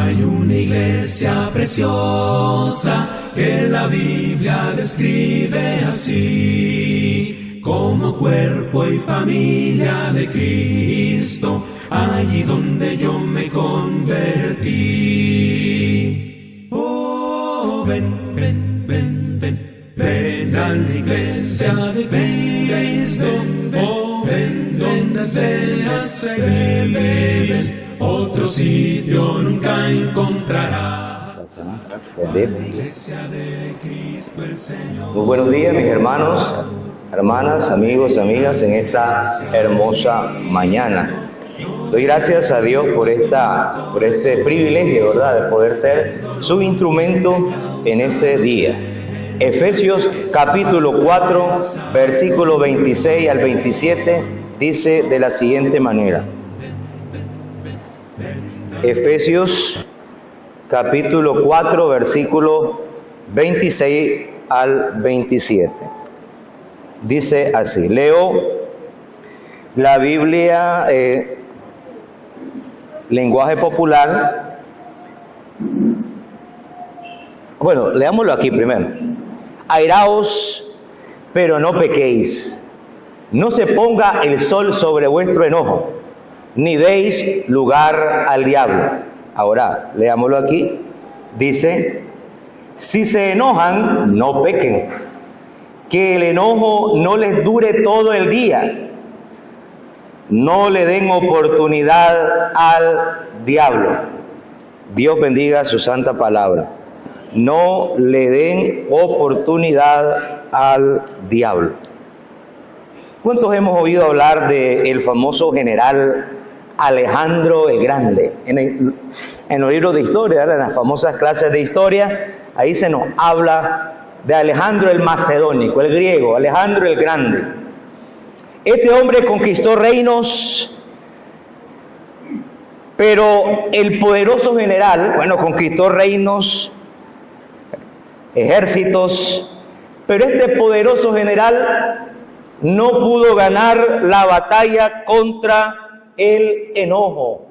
Hay una iglesia preciosa que la Biblia describe así, como cuerpo y familia de Cristo, allí donde yo me convertí. Oh, ven, ven, ven, ven, ven a la iglesia de Cristo, oh, ven donde seas feliz, otro sitio nunca encontrarás. Muy buenos días, mis hermanos, hermanas, amigos, amigas, en esta hermosa mañana. Doy gracias a Dios por este privilegio, ¿verdad?, de poder ser su instrumento en este día. Efesios capítulo 4, versículo 26 al 27, dice de la siguiente manera. Efesios capítulo 4, versículo 26 al 27. Dice así, leo la Biblia, lenguaje popular. Bueno, leámoslo aquí primero. Airaos, pero no pequéis. No se ponga el sol sobre vuestro enojo, ni deis lugar al diablo. Ahora, leámoslo aquí. Dice, si se enojan, no pequen. Que el enojo no les dure todo el día. No le den oportunidad al diablo. Dios bendiga su santa palabra. No le den oportunidad al diablo. ¿Cuántos hemos oído hablar del famoso general Alejandro el Grande? En los libros de historia, en las famosas clases de historia, ahí se nos habla de Alejandro el Macedónico, el griego, Alejandro el Grande. Este hombre conquistó reinos, pero el poderoso general, conquistó reinos, ejércitos, pero este poderoso general no pudo ganar la batalla contra el enojo,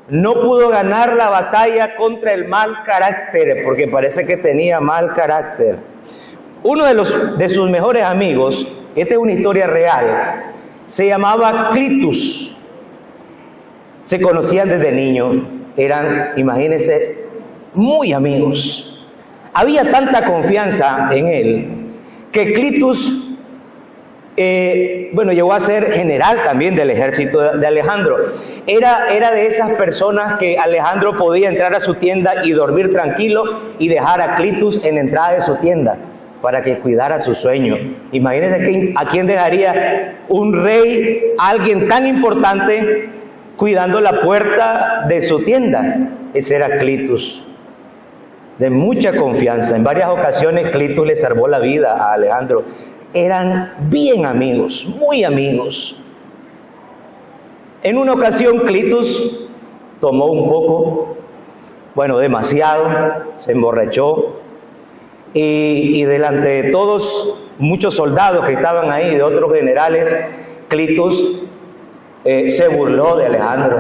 no pudo ganar la batalla contra el mal carácter, porque parece que tenía mal carácter. Uno de sus mejores amigos, esta es una historia real, se llamaba Clitus. Se conocían desde niños, eran, imagínense, muy amigos. Había tanta confianza en él que Clitus, llegó a ser general también del ejército de Alejandro. Era de esas personas que Alejandro podía entrar a su tienda y dormir tranquilo y dejar a Clitus en la entrada de su tienda para que cuidara su sueño. Imagínense a quién dejaría un rey, alguien tan importante, cuidando la puerta de su tienda. Ese era Clitus, de mucha confianza. En varias ocasiones Clitus le salvó la vida a Alejandro. Eran bien amigos, muy amigos. En una ocasión Clitus tomó un poco, demasiado, se emborrachó y delante de todos, muchos soldados que estaban ahí, de otros generales, Clitus se burló de Alejandro.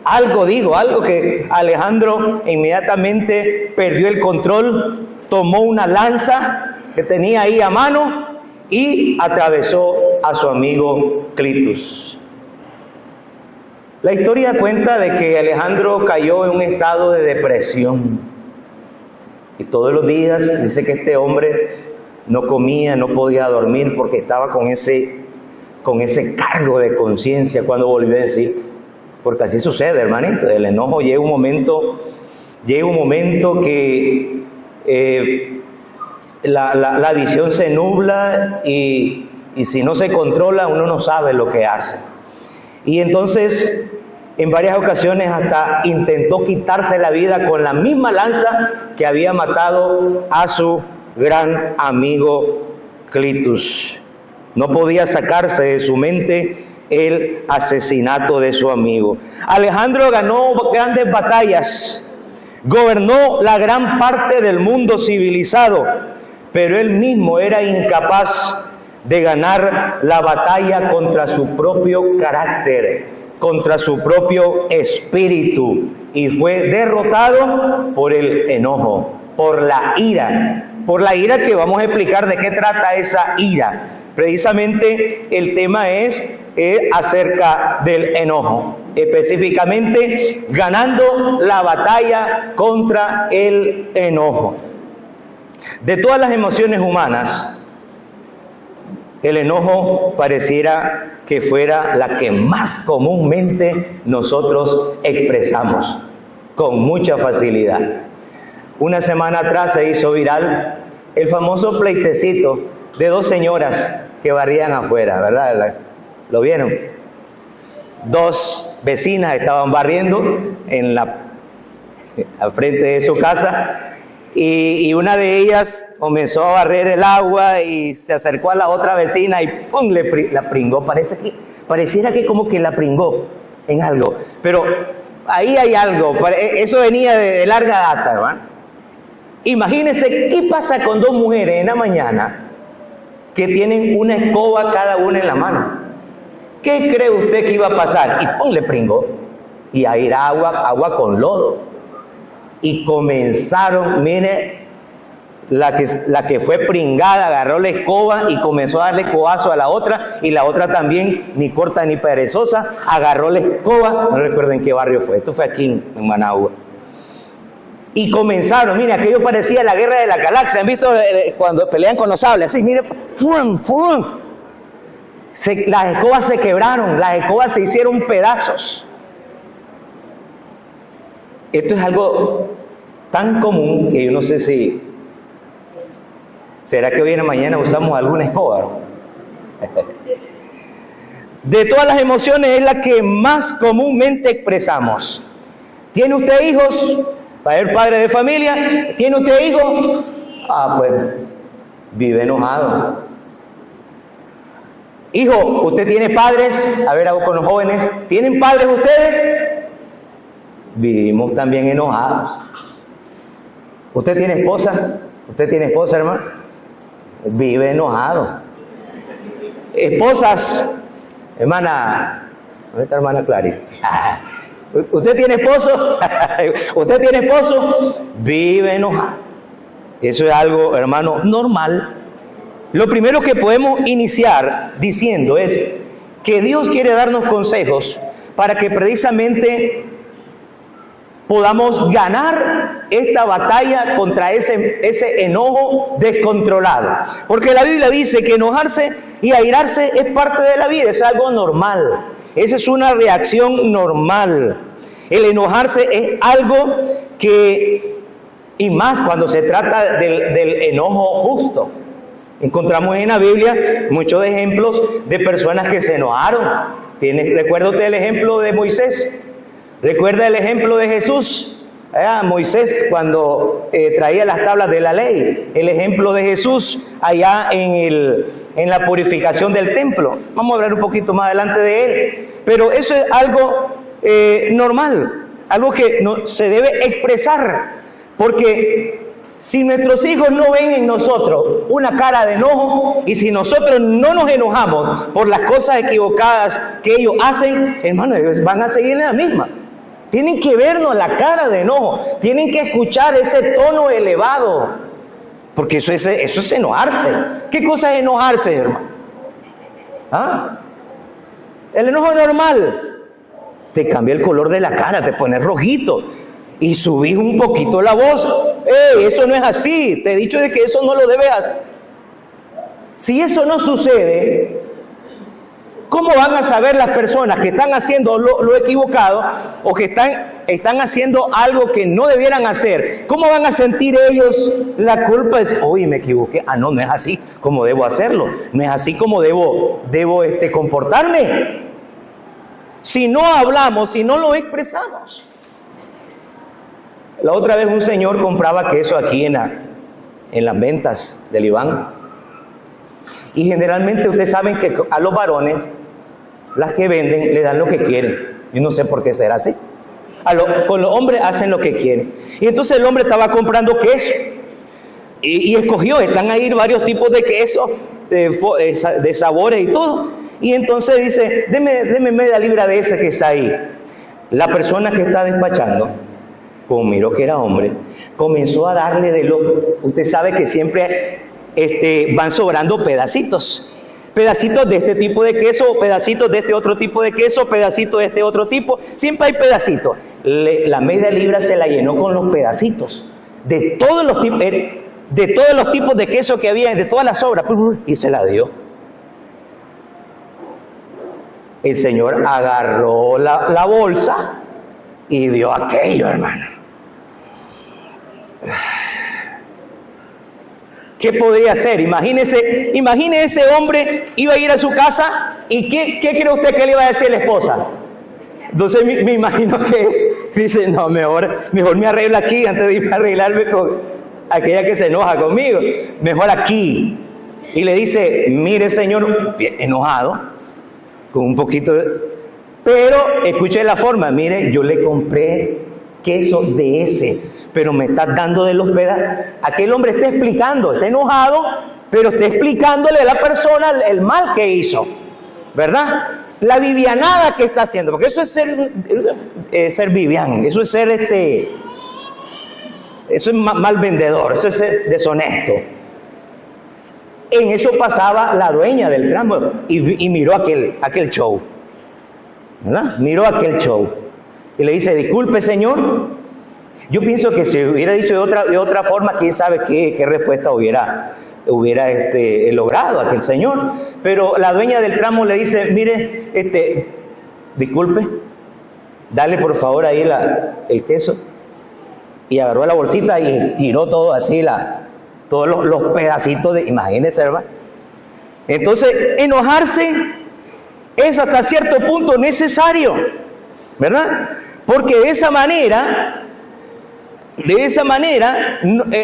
Algo que Alejandro inmediatamente perdió el control, tomó una lanza que tenía ahí a mano y atravesó a su amigo Clitus. La historia cuenta de que Alejandro cayó en un estado de depresión. Y todos los días dice que este hombre no comía, no podía dormir porque estaba con ese cargo de conciencia cuando volvió en sí. Porque así sucede, hermanito. El enojo llega un momento que la visión se nubla y si no se controla, uno no sabe lo que hace. Y entonces, en varias ocasiones hasta intentó quitarse la vida con la misma lanza que había matado a su gran amigo Clitus. No podía sacarse de su mente el asesinato de su amigo. Alejandro ganó grandes batallas, gobernó la gran parte del mundo civilizado, pero él mismo era incapaz de ganar la batalla contra su propio carácter, contra su propio espíritu y fue derrotado por el enojo, por la ira que vamos a explicar de qué trata esa ira. Precisamente el tema es acerca del enojo, específicamente ganando la batalla contra el enojo. De todas las emociones humanas, el enojo pareciera que fuera la que más comúnmente nosotros expresamos con mucha facilidad. Una semana atrás se hizo viral el famoso pleitecito de dos señoras que barrían afuera, ¿verdad? ¿Lo vieron? Dos vecinas estaban barriendo al frente de su casa y una de ellas comenzó a barrer el agua y se acercó a la otra vecina y ¡pum! La pringó. Pareciera que como que la pringó en algo, pero ahí hay algo, eso venía de larga data, ¿verdad? Imagínense qué pasa con dos mujeres en la mañana que tienen una escoba cada una en la mano. ¿Qué cree usted que iba a pasar? Y ¡pum! Le pringó. Y ahí era agua con lodo. Y comenzaron, mire, la que fue pringada agarró la escoba y comenzó a darle escobazo a la otra, y la otra también, ni corta ni perezosa, agarró la escoba. No recuerdo en qué barrio fue, esto fue aquí en Managua. Y comenzaron, mire, aquello parecía la guerra de la galaxia. ¿Han visto cuando pelean con los sables? Así, mire, ¡fum, fum! Las escobas se quebraron, las escobas se hicieron pedazos. Esto es algo tan común que yo no sé si... ¿Será que hoy en la mañana usamos alguna escoba? De todas las emociones es la que más comúnmente expresamos. ¿Tiene usted hijos? Para el padre de familia, ¿tiene usted hijos? Pues vive enojado. Hijo, ¿usted tiene padres? A ver, hago con los jóvenes. ¿Tienen padres ustedes? Vivimos también enojados. ¿Usted tiene esposa? ¿Usted tiene esposa, hermano? Vive enojado. Esposas, hermana, ¿dónde está hermana Clary? ¿Usted tiene esposo? ¿Usted tiene esposo? Vive enojado. Eso es algo, hermano, normal. Lo primero que podemos iniciar diciendo es que Dios quiere darnos consejos para que precisamente podamos ganar esta batalla contra ese enojo descontrolado. Porque la Biblia dice que enojarse y airarse es parte de la vida, es algo normal. Esa es una reacción normal. El enojarse es algo que, y más cuando se trata del enojo justo. Encontramos en la Biblia muchos ejemplos de personas que se enojaron. ¿Recuerda usted el ejemplo de Moisés? ¿Recuerda el ejemplo de Jesús? Moisés cuando traía las tablas de la ley. El ejemplo de Jesús allá en la purificación del templo. Vamos a hablar un poquito más adelante de él. Pero eso es algo normal, algo que se debe expresar. Porque si nuestros hijos no ven en nosotros una cara de enojo, y si nosotros no nos enojamos por las cosas equivocadas que ellos hacen, hermanos, ellos van a seguir en la misma. Tienen que vernos la cara de enojo, tienen que escuchar ese tono elevado, porque eso es enojarse. ¿Qué cosa es enojarse, hermano? El enojo normal te cambia el color de la cara, te pones rojito y subís un poquito la voz. Eso no es así, te he dicho de que eso no lo debes hacer. Si eso no sucede, ¿cómo van a saber las personas que están haciendo lo equivocado o que están haciendo algo que no debieran hacer? ¿Cómo van a sentir ellos la culpa de decir, oye, me equivoqué? No es así como debo hacerlo, no es así como debo comportarme. Si no hablamos, si no lo expresamos. La otra vez un señor compraba queso aquí en las ventas del Iván. Y generalmente ustedes saben que a los varones, las que venden, le dan lo que quieren. Yo no sé por qué será así. Con los hombres hacen lo que quieren. Y entonces el hombre estaba comprando queso. Y escogió, están ahí varios tipos de queso, de sabores y todo. Y entonces dice, deme media libra de ese que está ahí. La persona que está despachando, como miró que era hombre, comenzó a darle de lo... Usted sabe que siempre van sobrando pedacitos. Pedacitos de este tipo de queso, pedacitos de este otro tipo de queso, pedacitos de este otro tipo. Siempre hay pedacitos. La media libra se la llenó con los pedacitos. De todos los tipos de queso que había, de todas las sobras. Y se la dio. El Señor agarró la bolsa y dio aquello, hermano. ¿Qué podría hacer? Imagínese ese hombre iba a ir a su casa y ¿qué cree usted que le iba a decir la esposa? Entonces me imagino que dice, no, mejor me arreglo aquí antes de irme a arreglarme con aquella que se enoja conmigo. Mejor aquí. Y le dice, mire señor, enojado, con un poquito de... Pero escuche la forma, mire, yo le compré queso de ese, pero me está dando de los pedazos. Aquel hombre está explicando, está enojado, pero está explicándole a la persona el mal que hizo, ¿verdad? La vivianada que está haciendo, porque eso es ser vivian, eso es ser eso es mal vendedor, eso es ser deshonesto. En eso pasaba la dueña del tramo y miró aquel show, ¿verdad? Miró aquel show y le dice, disculpe señor. Yo pienso que si hubiera dicho de otra forma, quién sabe qué respuesta hubiera logrado aquel señor. Pero la dueña del tramo le dice, mire, disculpe, dale por favor ahí el queso. Y agarró la bolsita y tiró todo así, todos los pedacitos de... Imagínense, hermano. Entonces, enojarse es hasta cierto punto necesario, ¿verdad? Porque de esa manera,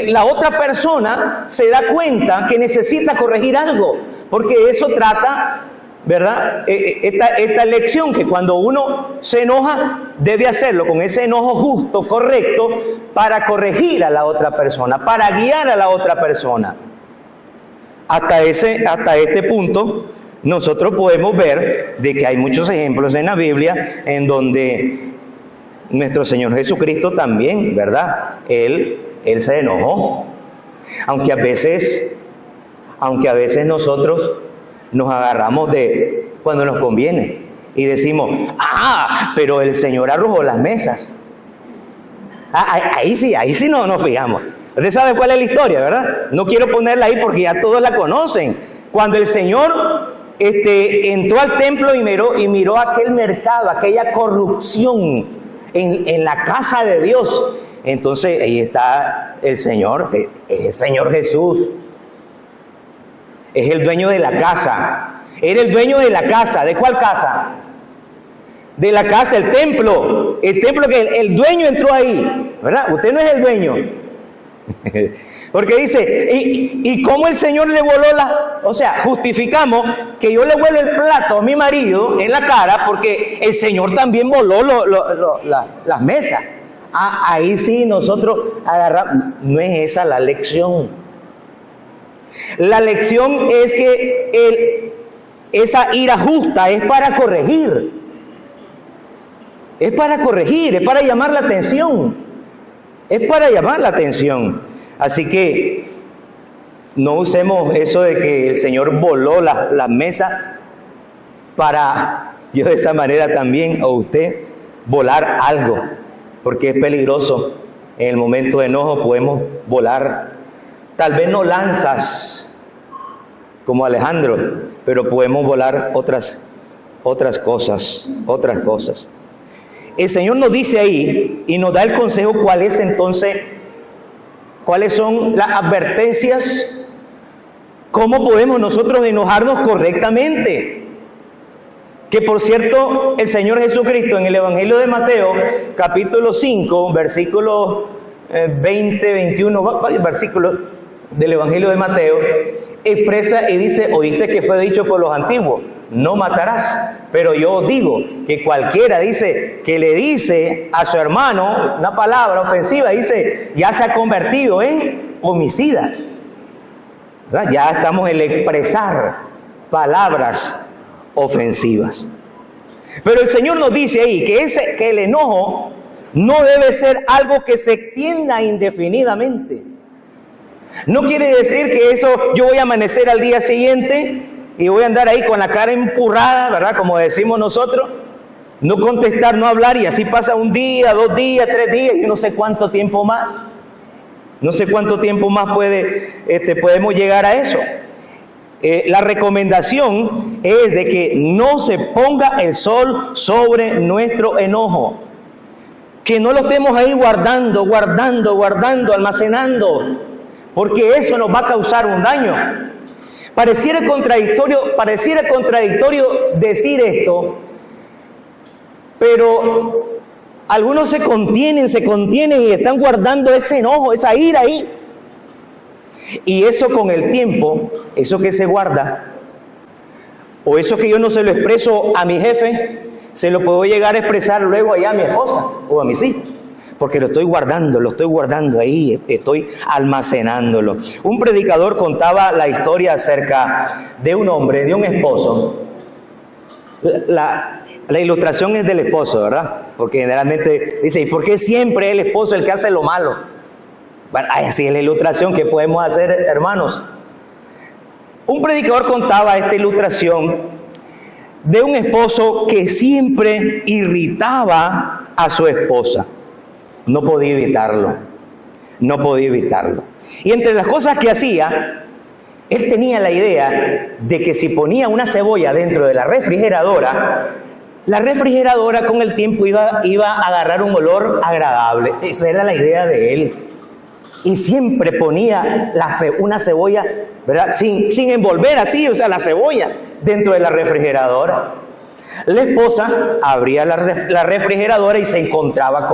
la otra persona se da cuenta que necesita corregir algo, porque eso trata, ¿verdad? Esta lección que cuando uno se enoja, debe hacerlo con ese enojo justo, correcto, para corregir a la otra persona, para guiar a la otra persona. Hasta este punto, nosotros podemos ver de que hay muchos ejemplos en la Biblia en donde nuestro Señor Jesucristo también, ¿verdad? Él se enojó. Aunque a veces nosotros nos agarramos de cuando nos conviene y decimos, pero el Señor arrojó las mesas. Ahí sí no nos fijamos. Usted sabe cuál es la historia, ¿verdad? No quiero ponerla ahí porque ya todos la conocen. Cuando el Señor entró al templo y miró aquel mercado, aquella corrupción en la casa de Dios. Entonces ahí está el Señor, es el Señor Jesús. Es el dueño de la casa. Era el dueño de la casa. ¿De cuál casa? De la casa, el templo. El templo que el dueño entró ahí, ¿verdad? Usted no es el dueño. Porque dice, ¿y cómo el Señor le voló o sea, justificamos que yo le vuelo el plato a mi marido en la cara porque el Señor también voló las mesas. Ahí sí nosotros agarramos. No es esa la lección. La lección es que esa ira justa es para corregir. Es para corregir, es para llamar la atención. Es para llamar la atención. Así que no usemos eso de que el Señor voló las mesas para yo de esa manera también, o usted, volar algo. Porque es peligroso. En el momento de enojo podemos volar. Tal vez no lanzas como Alejandro, pero podemos volar otras cosas. El Señor nos dice ahí y nos da el consejo cuáles son las advertencias, cómo podemos nosotros enojarnos correctamente. Que por cierto, el Señor Jesucristo en el Evangelio de Mateo, capítulo 5, versículos 20, 21, varios versículos del Evangelio de Mateo, expresa y dice, oíste que fue dicho por los antiguos, no matarás. Pero yo os digo que cualquiera dice que le dice a su hermano una palabra ofensiva, dice, ya se ha convertido en homicida. ¿Verdad? Ya estamos en expresar palabras ofensivas. Pero el Señor nos dice ahí que el enojo no debe ser algo que se extienda indefinidamente. No quiere decir que eso yo voy a amanecer al día siguiente y voy a andar ahí con la cara empurrada, ¿verdad? Como decimos nosotros, no contestar, no hablar, y así pasa un día, 2 días, 3 días, y no sé cuánto tiempo más. No sé cuánto tiempo más podemos llegar a eso. La recomendación es de que no se ponga el sol sobre nuestro enojo. Que no lo estemos ahí guardando, almacenando, porque eso nos va a causar un daño. Pareciera contradictorio decir esto, pero algunos se contienen y están guardando ese enojo, esa ira ahí. Y eso con el tiempo, eso que se guarda, o eso que yo no se lo expreso a mi jefe, se lo puedo llegar a expresar luego allá a mi esposa o a mis hijos, porque lo estoy guardando ahí, estoy almacenándolo. Un predicador contaba la historia acerca de un hombre, de un esposo. La ilustración es del esposo, ¿verdad? Porque generalmente dice, ¿y por qué siempre es el esposo el que hace lo malo? Bueno, así es la ilustración que podemos hacer, hermanos. Un predicador contaba esta ilustración de un esposo que siempre irritaba a su esposa. No podía evitarlo. Y entre las cosas que hacía, él tenía la idea de que si ponía una cebolla dentro de la refrigeradora con el tiempo iba a agarrar un olor agradable. Esa era la idea de él. Y siempre ponía una cebolla, ¿verdad? Sin envolver así, o sea, la cebolla dentro de la refrigeradora. La esposa abría la refrigeradora y se encontraba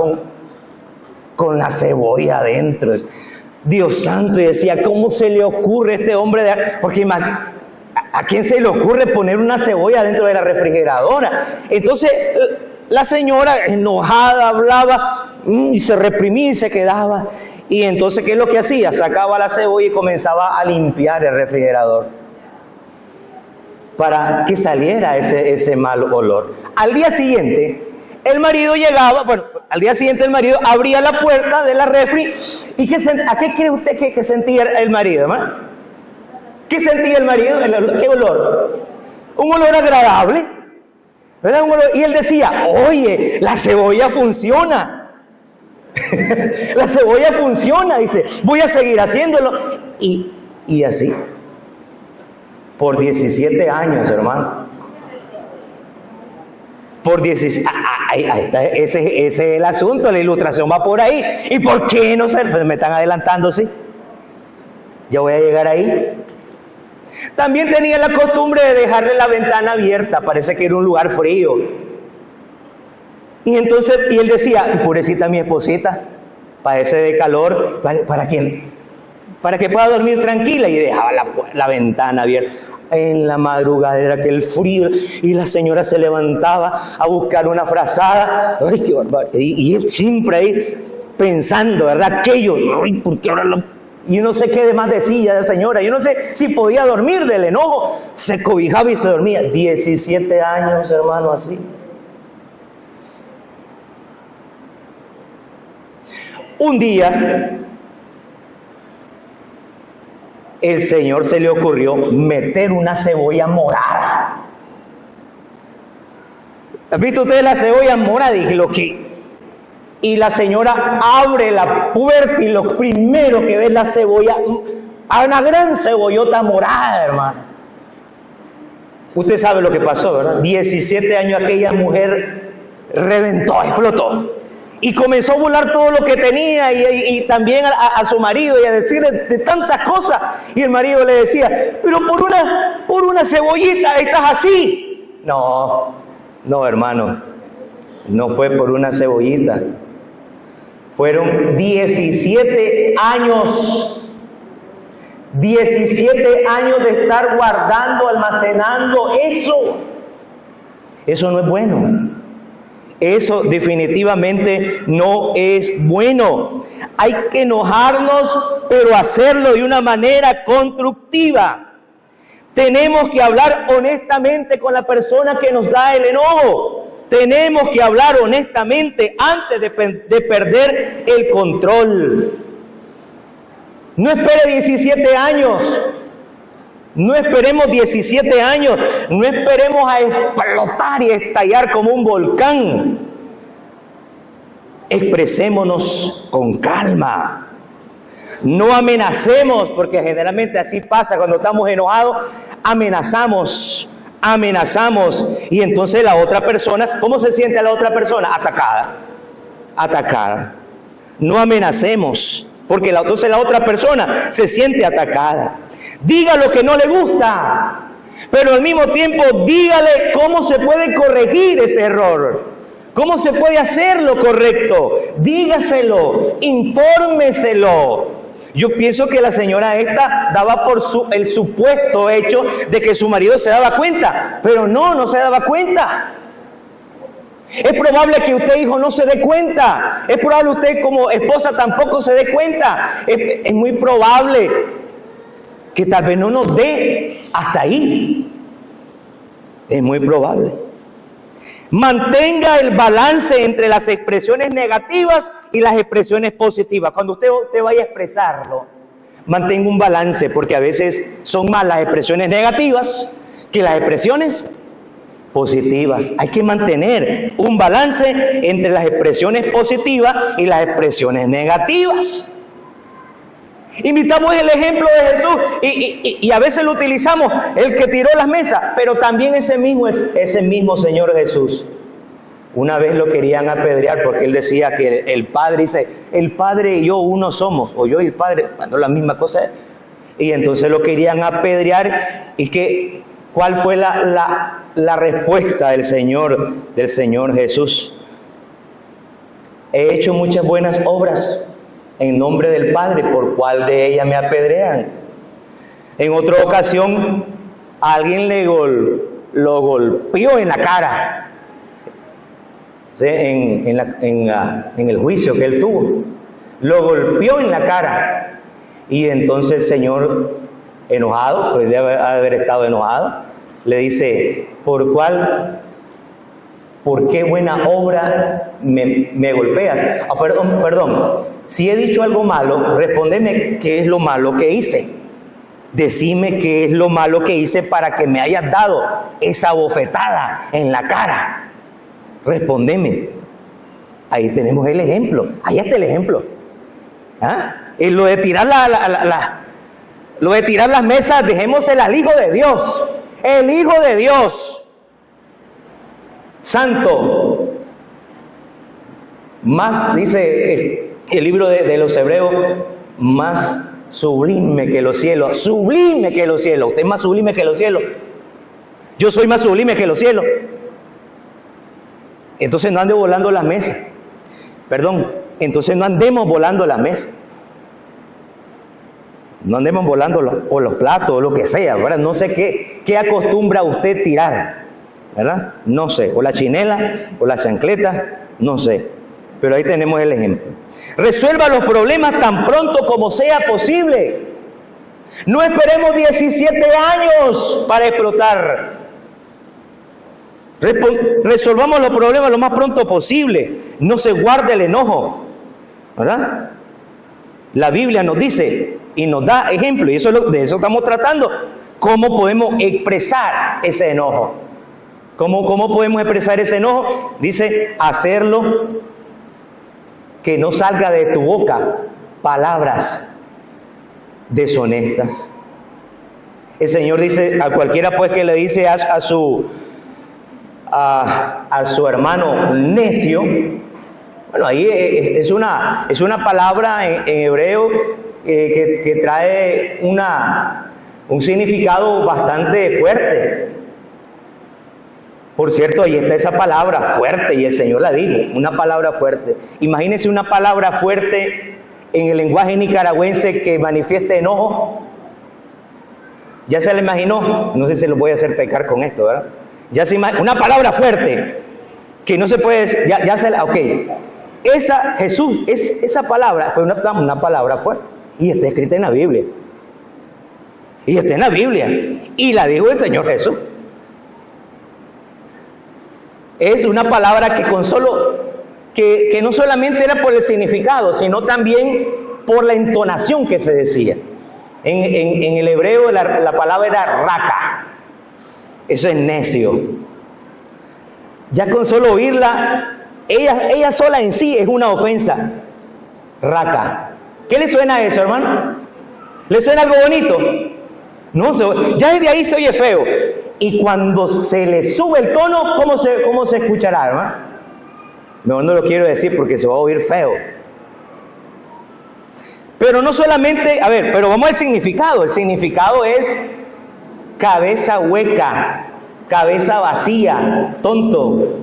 con la cebolla adentro. Dios santo, y decía, ¿cómo se le ocurre a este hombre? Porque ¿a quién se le ocurre poner una cebolla dentro de la refrigeradora? Entonces la señora enojada hablaba y se reprimía y se quedaba. Y entonces, ¿qué es lo que hacía? Sacaba la cebolla y comenzaba a limpiar el refrigerador para que saliera ese mal olor. Al día siguiente, el marido abría la puerta de la refri. ¿Y ¿a qué cree usted que sentía el marido, hermano? ¿Qué sentía el marido? ¿Qué olor? Un olor agradable, ¿verdad? Y él decía, oye, la cebolla funciona. La cebolla funciona, dice, voy a seguir haciéndolo. Y así, por 17 años, hermano. Por 17, ese es el asunto, la ilustración va por ahí. ¿Y por qué no sé? Pues me están adelantando, sí. Ya voy a llegar ahí. También tenía la costumbre de dejarle la ventana abierta, parece que era un lugar frío. Y entonces, él decía, pobrecita mi esposita, padece de calor, ¿para quién? Para que pueda dormir tranquila, y dejaba la ventana abierta. En la madrugada era aquel frío, y la señora se levantaba a buscar una frazada. ¡Ay, qué barbaridad! Y él siempre ahí pensando, ¿verdad? Aquello, ¡ay, por qué ahora lo...! Y yo no sé qué demás decía la señora, yo no sé si podía dormir del enojo, se cobijaba y se dormía. 17 años, hermano, así. Un día, el Señor se le ocurrió meter una cebolla morada. ¿Han visto ustedes la cebolla morada? Y la señora abre la puerta y lo primero que ve es la cebolla, una gran cebollota morada, hermano. Usted sabe lo que pasó, ¿verdad? 17 años aquella mujer reventó, explotó. Y comenzó a burlar todo lo que tenía y también a su marido y a decirle de tantas cosas. Y el marido le decía, pero por una cebollita estás así. No, hermano, no fue por una cebollita. Fueron 17 años. 17 años de estar guardando, almacenando eso. Eso no es bueno. Eso definitivamente no es bueno. Hay que enojarnos, pero hacerlo de una manera constructiva. Tenemos que hablar honestamente con la persona que nos da el enojo. Tenemos que hablar honestamente antes de perder el control. No espere 17 años. No esperemos 17 años. No esperemos a explotar y estallar como un volcán. Expresémonos con calma. No amenacemos, porque generalmente así pasa cuando estamos enojados. Amenazamos. Y entonces la otra persona, ¿cómo se siente la otra persona? Atacada. No amenacemos, porque entonces la otra persona se siente atacada. Diga lo que no le gusta, pero al mismo tiempo dígale cómo se puede corregir ese error, cómo se puede hacer lo correcto. Dígaselo, infórmeselo. Yo pienso que la señora esta daba por el supuesto hecho de que su marido se daba cuenta, pero no se daba cuenta. Es probable que usted, hijo, no se dé cuenta. Es probable que usted como esposa tampoco se dé cuenta. Es muy probable que tal vez no nos dé hasta ahí. Es muy probable. Mantenga el balance entre las expresiones negativas y las expresiones positivas. Cuando usted vaya a expresarlo, mantenga un balance, porque a veces son más las expresiones negativas que las expresiones positivas. Hay que mantener un balance entre las expresiones positivas y las expresiones negativas. Imitamos el ejemplo de Jesús y a veces lo utilizamos, el que tiró las mesas, pero también ese mismo Señor Jesús. Una vez lo querían apedrear porque él decía que el Padre dice, el Padre y yo uno somos, o yo y el Padre, cuando la misma cosa. Y entonces lo querían apedrear. ¿Y cuál fue la respuesta del Señor Jesús? He hecho muchas buenas obras en nombre del Padre, ¿por cuál de ellas me apedrean? En otra ocasión, alguien lo golpeó en la cara, ¿sí? En el juicio que él tuvo. Lo golpeó en la cara. Y entonces el Señor, enojado, pues debe haber estado enojado, le dice, ¿por qué buena obra me golpeas? Perdón. Si he dicho algo malo, respóndeme qué es lo malo que hice. Decime qué es lo malo que hice para que me hayas dado esa bofetada en la cara. Respóndeme. Ahí tenemos el ejemplo. Ahí está el ejemplo. Y lo de tirar las mesas, dejémosela al Hijo de Dios. El Hijo de Dios. Santo. Más, dice el libro de los Hebreos, más sublime que los cielos. Sublime que los cielos. Usted es más sublime que los cielos. Yo soy más sublime que los cielos. Entonces no ande volando las mesas. Entonces no andemos volando las mesas. No andemos volando los platos o lo que sea, ¿verdad? No sé qué acostumbra usted tirar, ¿verdad? No sé, o la chinela o la chancleta, no sé. Pero ahí tenemos el ejemplo. Resuelva los problemas tan pronto como sea posible. No esperemos 17 años para explotar. Resolvamos los problemas lo más pronto posible. No se guarde el enojo, ¿verdad? La Biblia nos dice y nos da ejemplo, y de eso estamos tratando. ¿Cómo podemos expresar ese enojo? ¿Cómo podemos expresar ese enojo? Dice, hacerlo que no salga de tu boca palabras deshonestas. El Señor dice a cualquiera pues que le dice a su hermano necio. Bueno, ahí es una palabra en hebreo que trae un significado bastante fuerte. Por cierto, ahí está esa palabra fuerte, y el Señor la dijo, una palabra fuerte. Imagínense una palabra fuerte en el lenguaje nicaragüense que manifieste enojo. ¿Ya se le imaginó? No sé si lo voy a hacer pecar con esto, ¿verdad? Una palabra fuerte que no se puede decir, ok. Esa palabra fue una palabra fuerte y está escrita en la Biblia. Y está en la Biblia. Y la dijo el Señor Jesús. Es una palabra que con solo, que no solamente era por el significado, sino también por la entonación que se decía. En el hebreo la palabra era raka. Eso es necio. Ya con solo oírla, ella sola en sí es una ofensa. Raka. ¿Qué le suena a eso, hermano? ¿Le suena algo bonito? No, ya desde ahí se oye feo. Y cuando se le sube el tono, ¿cómo se escuchará, hermano? No lo quiero decir porque se va a oír feo. Pero no solamente, a ver, pero vamos al significado. El significado es cabeza hueca, cabeza vacía, tonto,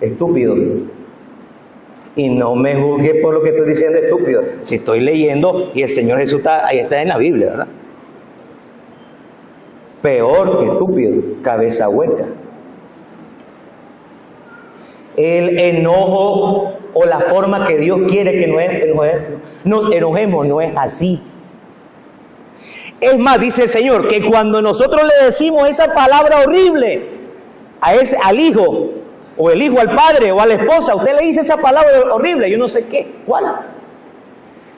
estúpido. Y no me juzgue por lo que estoy diciendo estúpido. Si estoy leyendo y el Señor Jesús ahí está en la Biblia, ¿verdad? Peor que estúpido, cabeza hueca. El enojo o la forma que Dios quiere que nos enojemos no es así. Es más, dice el Señor, que cuando nosotros le decimos esa palabra horrible al hijo, o el hijo al padre, o a la esposa, usted le dice esa palabra horrible, yo no sé qué, ¿cuál?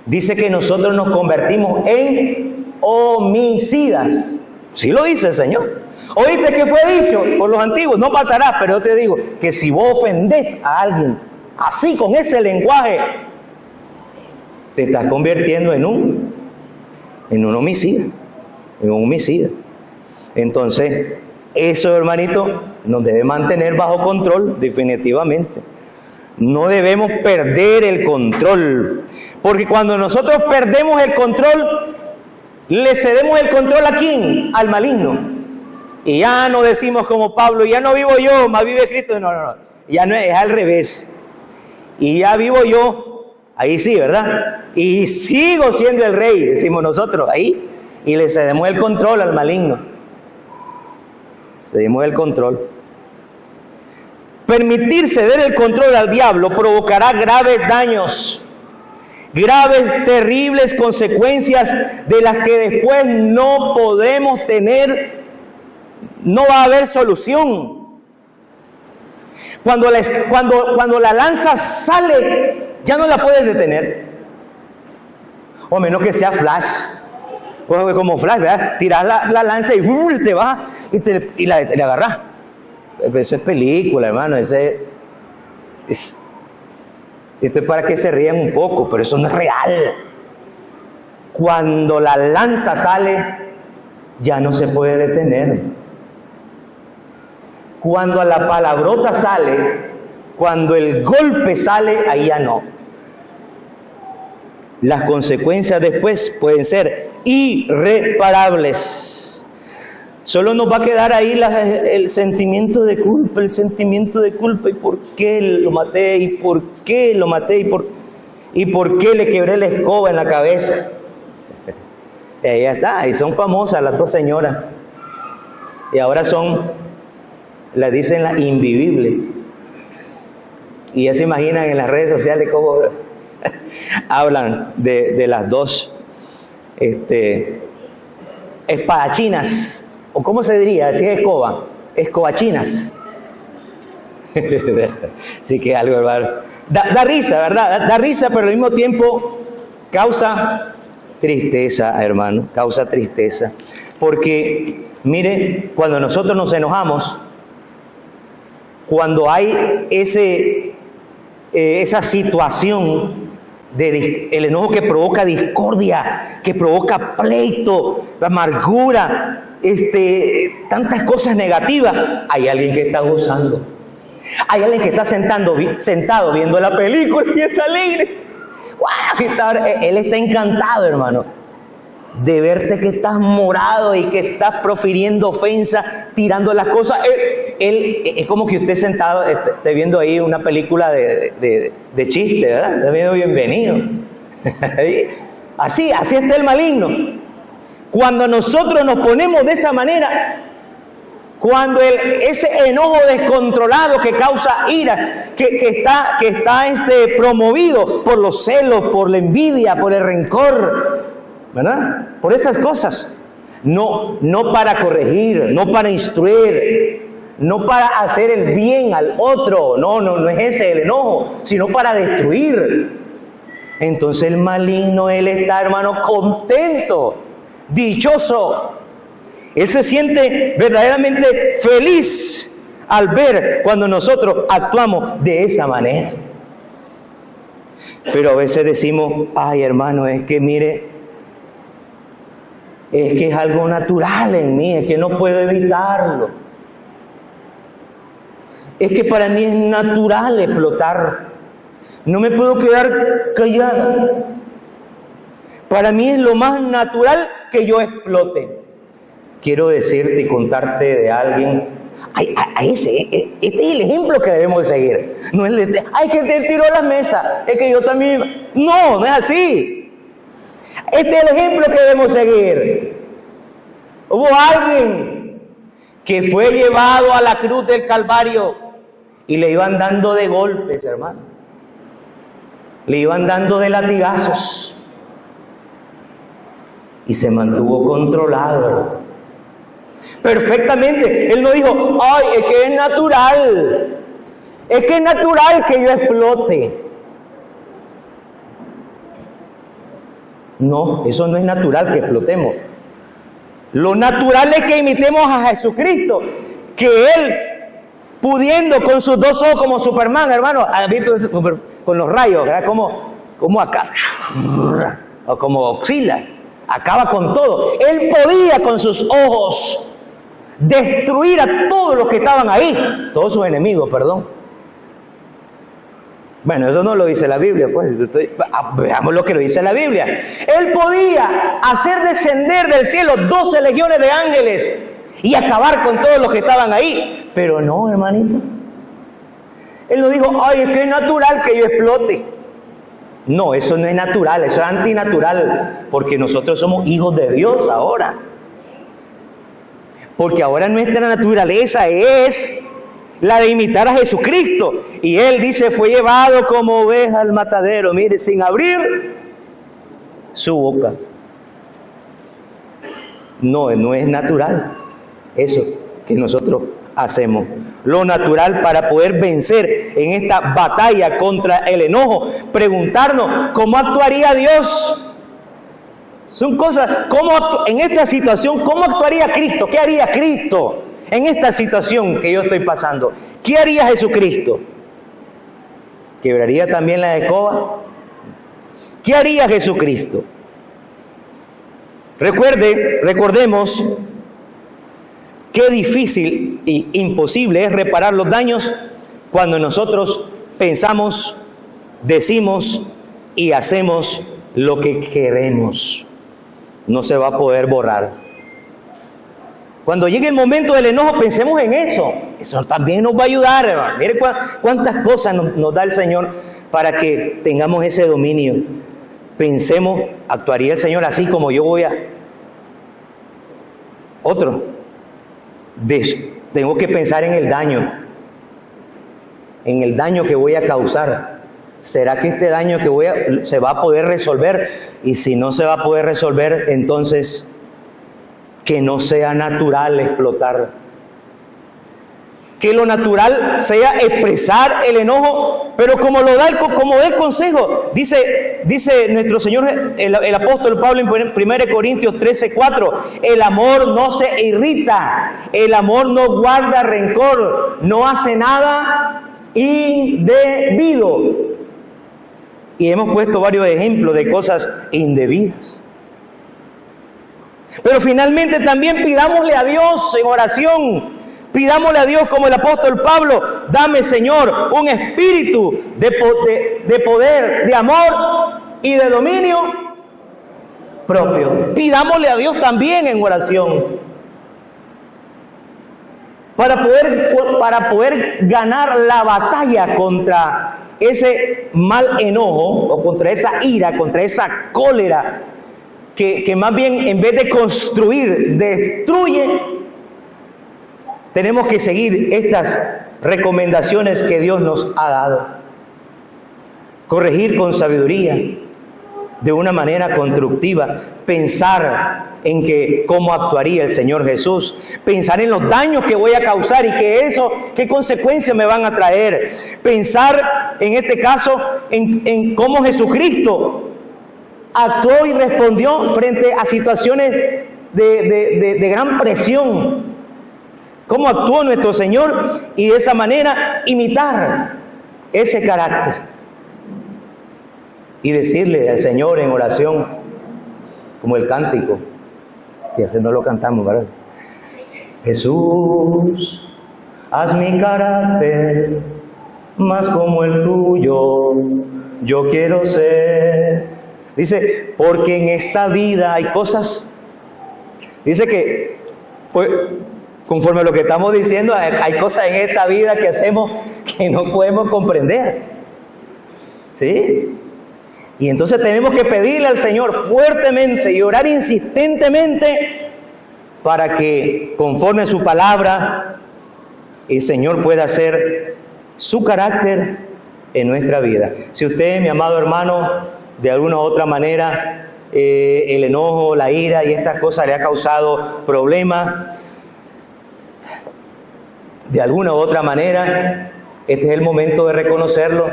Dice que nosotros nos convertimos en homicidas. Sí lo dice el Señor. ¿Oíste que fue dicho por los antiguos? No matarás, pero yo te digo que si vos ofendés a alguien así con ese lenguaje, te estás convirtiendo en un homicida, en un homicida. Entonces, eso, hermanito, nos debe mantener bajo control, definitivamente. No debemos perder el control, porque cuando nosotros perdemos el control, le cedemos el control ¿a quién? Al maligno. Y ya no decimos como Pablo, ya no vivo yo, más vive Cristo. No, ya no es al revés. Y ya vivo yo, ahí sí, ¿verdad? Y sigo siendo el rey, decimos nosotros, ahí. Y le cedemos el control al maligno. Cedemos el control. Permitir ceder el control al diablo provocará graves daños, graves, terribles consecuencias de las que después no podremos tener. No va a haber solución. Cuando la lanza sale, ya no la puedes detener. O menos que sea flash. Como flash, ¿verdad? Tiras la lanza y te vas y la agarras. Eso es película, hermano. Esto es para que se rían un poco, pero eso no es real. Cuando la lanza sale, ya no se puede detener. Cuando la palabrota sale, cuando el golpe sale, ahí ya no. Las consecuencias después pueden ser irreparables. Solo nos va a quedar ahí el sentimiento de culpa, ¿Y por qué lo maté? ¿Y por qué lo maté? ¿Y por qué le quebré la escoba en la cabeza? Y ahí está, y son famosas las dos señoras. Y ahora la dicen la invivible. Y ya se imaginan en las redes sociales cómo hablan de las dos espadachinas, o cómo se diría, si es escobachinas. Sí que algo, hermano. Da risa, ¿verdad? Da risa, pero al mismo tiempo causa tristeza, hermano, causa tristeza. Porque, mire, cuando nosotros nos enojamos, cuando hay esa situación el enojo que provoca discordia, que provoca pleito, amargura, tantas cosas negativas, hay alguien que está gozando. Hay alguien que está sentado viendo la película y está alegre. ¡Wow! Él está encantado, hermano, de verte que estás morado y que estás profiriendo ofensas, tirando las cosas. Él es como que usted sentado esté viendo ahí una película de chiste, ¿verdad? Está viendo Bienvenido. Así está el maligno. Cuando nosotros nos ponemos de esa manera, cuando ese enojo descontrolado que causa ira, que está promovido por los celos, por la envidia, por el rencor, ¿verdad? Por esas cosas. No para corregir, no para instruir, no para hacer el bien al otro. No es ese el enojo, sino para destruir. Entonces el maligno, él está, hermano, contento, dichoso. Él se siente verdaderamente feliz al ver cuando nosotros actuamos de esa manera. Pero a veces decimos, ay hermano, es que mire, es que es algo natural en mí, es que no puedo evitarlo. Es que para mí es natural explotar. No me puedo quedar callado. Para mí es lo más natural que yo explote. Quiero decirte y contarte de alguien. Este es el ejemplo que debemos de seguir. No es de, ay, que te tiró la mesa. Es que yo también. No es así. Este es el ejemplo que debemos seguir. Hubo alguien que fue llevado a la cruz del Calvario y le iban dando de golpes, hermano. Le iban dando de latigazos. Y se mantuvo controlado, hermano. Perfectamente. Él no dijo, ay, es que es natural. Es que es natural que yo explote. No, eso no es natural que explotemos. Lo natural es que imitemos a Jesucristo. Que Él, pudiendo con sus dos ojos como Superman, hermano, ¿has visto eso? Con los rayos, ¿verdad? Como acá, o como oscila, acaba con todo. Él podía con sus ojos destruir a todos los que estaban ahí, todos sus enemigos, perdón. Bueno, eso no lo dice la Biblia, pues veamos lo que lo dice la Biblia. Él podía hacer descender del cielo 12 legiones de ángeles y acabar con todos los que estaban ahí, pero no, hermanito. Él no dijo, ay, es que es natural que yo explote. No, eso no es natural, eso es antinatural, porque nosotros somos hijos de Dios ahora. Porque ahora nuestra naturaleza es la de imitar a Jesucristo. Y Él dice, fue llevado como oveja al matadero, mire, sin abrir su boca. No es natural eso que nosotros hacemos. Lo natural para poder vencer en esta batalla contra el enojo, preguntarnos cómo actuaría Dios. Son cosas, en esta situación, ¿cómo actuaría Cristo? ¿Qué haría Cristo en esta situación que yo estoy pasando? ¿Qué haría Jesucristo? ¿Quebraría también la escoba? ¿Qué haría Jesucristo? Recordemos qué difícil e imposible es reparar los daños cuando nosotros pensamos, decimos y hacemos lo que queremos. No se va a poder borrar. Cuando llegue el momento del enojo, pensemos en eso. Eso también nos va a ayudar, hermano. Mire cuántas cosas nos da el Señor para que tengamos ese dominio. Pensemos, actuaría el Señor así como yo voy a... Otro. Tengo que pensar en el daño que voy a causar. ¿Será que este daño que se va a poder resolver? Y si no se va a poder resolver, entonces que no sea natural explotar. Que lo natural sea expresar el enojo, pero como da el consejo. Dice nuestro Señor, el apóstol Pablo en 1 Corintios 13:4, el amor no se irrita, el amor no guarda rencor, no hace nada indebido. Y hemos puesto varios ejemplos de cosas indebidas. Pero finalmente también pidámosle a Dios en oración, pidámosle a Dios como el apóstol Pablo, dame Señor un espíritu de poder, de amor y de dominio propio. Pidámosle a Dios también en oración para poder ganar la batalla contra ese mal enojo o contra esa ira, contra esa cólera que más bien en vez de construir, destruye. Tenemos que seguir estas recomendaciones que Dios nos ha dado. Corregir con sabiduría, de una manera constructiva, pensar en que cómo actuaría el Señor Jesús, pensar en los daños que voy a causar y que eso, qué consecuencias me van a traer, pensar en este caso en cómo Jesucristo actuó y respondió frente a situaciones de gran presión, cómo actuó nuestro Señor y de esa manera imitar ese carácter. Y decirle al Señor en oración, como el cántico, que así no lo cantamos, ¿verdad? Jesús, haz mi carácter más como el tuyo, yo quiero ser. Dice, porque en esta vida hay cosas, dice que, pues, conforme a lo que estamos diciendo, hay cosas en esta vida que hacemos que no podemos comprender. ¿Sí? Y entonces tenemos que pedirle al Señor fuertemente y orar insistentemente para que, conforme a su palabra, el Señor pueda hacer su carácter en nuestra vida. Si usted, mi amado hermano, de alguna u otra manera, el enojo, la ira y estas cosas le ha causado problemas, de alguna u otra manera, este es el momento de reconocerlo,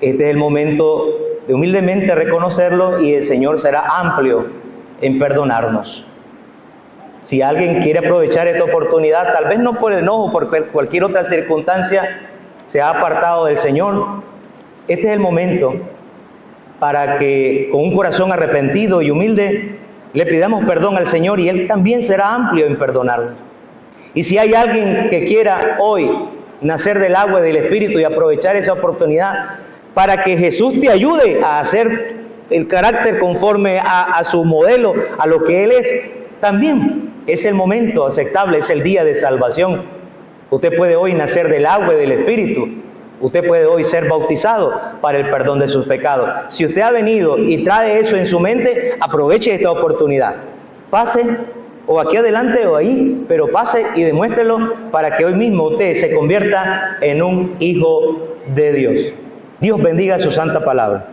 este es el momento de humildemente reconocerlo y el Señor será amplio en perdonarnos. Si alguien quiere aprovechar esta oportunidad, tal vez no por el enojo, por cualquier otra circunstancia, se ha apartado del Señor, este es el momento para que con un corazón arrepentido y humilde le pidamos perdón al Señor y Él también será amplio en perdonarnos. Y si hay alguien que quiera hoy nacer del agua y del Espíritu y aprovechar esa oportunidad para que Jesús te ayude a hacer el carácter conforme a su modelo, a lo que Él es, también es el momento aceptable, es el día de salvación. Usted puede hoy nacer del agua y del Espíritu. Usted puede hoy ser bautizado para el perdón de sus pecados. Si usted ha venido y trae eso en su mente, aproveche esta oportunidad. Pase, o aquí adelante o ahí, pero pase y demuéstrelo para que hoy mismo usted se convierta en un hijo de Dios. Dios bendiga su santa palabra.